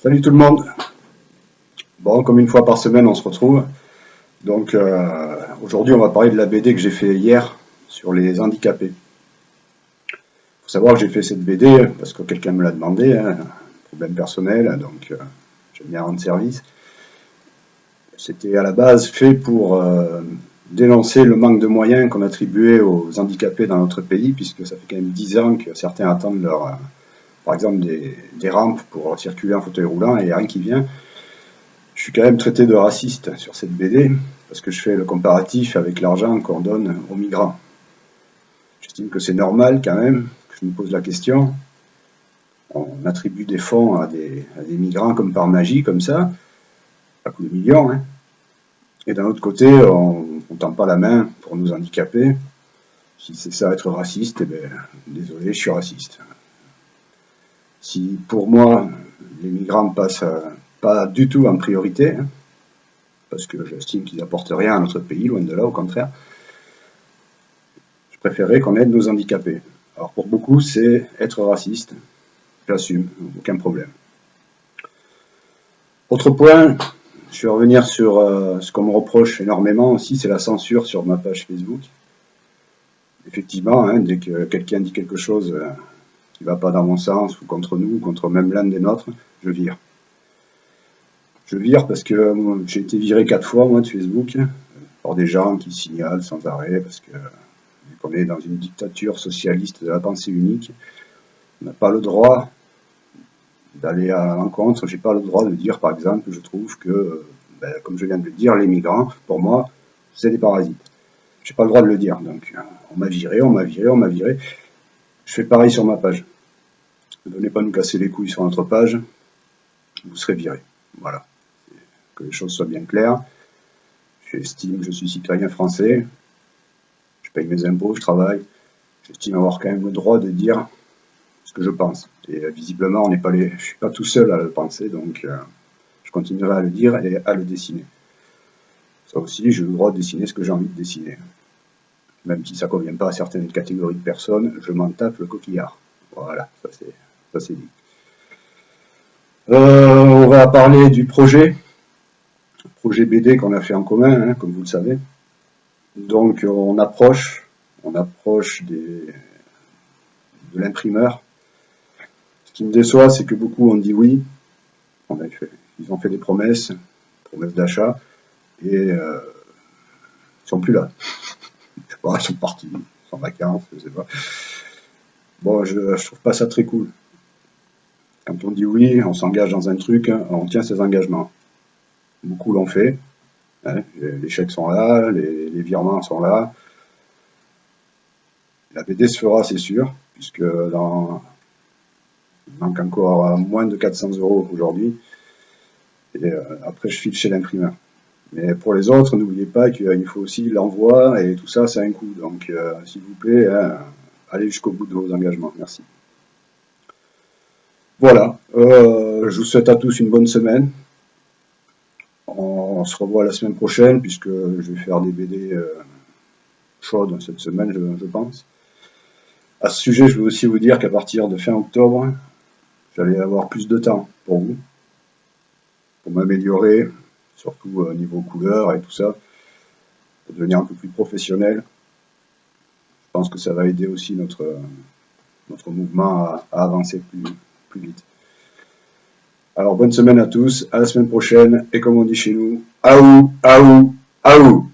Salut tout le monde. Bon, comme une fois par semaine, on se retrouve. Donc aujourd'hui, on va parler de la BD que j'ai fait hier sur les handicapés. Il faut savoir que j'ai fait cette BD parce que quelqu'un me l'a demandé, hein, problème personnel, donc j'aime bien rendre service. C'était à la base fait pour dénoncer le manque de moyens qu'on attribuait aux handicapés dans notre pays, puisque ça fait quand même 10 ans que certains attendent par exemple des rampes pour circuler en fauteuil roulant et il n'y a rien qui vient. Je suis quand même traité de raciste sur cette BD, parce que je fais le comparatif avec l'argent qu'on donne aux migrants. J'estime que c'est normal quand même, que je me pose la question. On attribue des fonds à des migrants comme par magie, comme ça, à coups de millions, hein. Et d'un autre côté, on ne tend pas la main pour nous handicaper. Si c'est ça être raciste, eh bien, désolé, je suis raciste. Si pour moi, les migrants passent pas du tout en priorité, hein, parce que j'estime qu'ils n'apportent rien à notre pays, loin de là, au contraire, je préférerais qu'on aide nos handicapés. Alors pour beaucoup, c'est être raciste, j'assume, aucun problème. Autre point, je vais revenir sur ce qu'on me reproche énormément aussi, c'est la censure sur ma page Facebook. Effectivement, hein, dès que quelqu'un dit quelque chose qui ne va pas dans mon sens, ou contre nous, ou contre même l'un des nôtres, je vire. Je vire parce que j'ai été viré 4 fois, moi, de Facebook, par des gens qui signalent sans arrêt, parce que vu qu'on est dans une dictature socialiste de la pensée unique, on n'a pas le droit d'aller à l'encontre. J'ai pas le droit de dire, par exemple, que je trouve que, comme je viens de le dire, les migrants, pour moi, c'est des parasites. J'ai pas le droit de le dire. Donc, on m'a viré, on m'a viré, on m'a viré. Je fais pareil sur ma page. Ne venez pas nous casser les couilles sur notre page, vous serez viré. Voilà. Que les choses soient bien claires. J'estime que je suis citoyen français. Je paye mes impôts, je travaille. J'estime avoir quand même le droit de dire ce que je pense. Et visiblement, je ne suis pas tout seul à le penser, donc je continuerai à le dire et à le dessiner. Ça aussi, j'ai le droit de dessiner ce que j'ai envie de dessiner. Même si ça ne convient pas à certaines catégories de personnes, je m'en tape le coquillard. Voilà, ça c'est dit. On va parler du projet BD qu'on a fait en commun, hein, comme vous le savez. Donc on approche de l'imprimeur. Ce qui me déçoit, c'est que beaucoup ont dit oui. Ils ont fait des promesses d'achat, et ils sont plus là. Je sais pas, ils sont partis, ils sont en vacances, je sais pas. Bon, je trouve pas ça très cool. Quand on dit oui, on s'engage dans un truc, on tient ses engagements. Beaucoup l'ont fait. Hein, les chèques sont là, les virements sont là. La BD se fera, c'est sûr, puisque il manque encore moins de 400 € aujourd'hui. Et après, je file chez l'imprimeur. Mais pour les autres, n'oubliez pas qu'il faut aussi l'envoi, et tout ça, ça a un coût. Donc, s'il vous plaît, allez jusqu'au bout de vos engagements. Merci. Voilà. Je vous souhaite à tous une bonne semaine. On se revoit la semaine prochaine, puisque je vais faire des BD chaudes cette semaine, je pense. À ce sujet, je veux aussi vous dire qu'à partir de fin octobre, j'allais avoir plus de temps pour vous, pour m'améliorer, surtout niveau couleur et tout ça, pour devenir un peu plus professionnel. Je pense que ça va aider aussi notre mouvement à avancer plus vite. Alors bonne semaine à tous, à la semaine prochaine, et comme on dit chez nous, aou, aou, aou.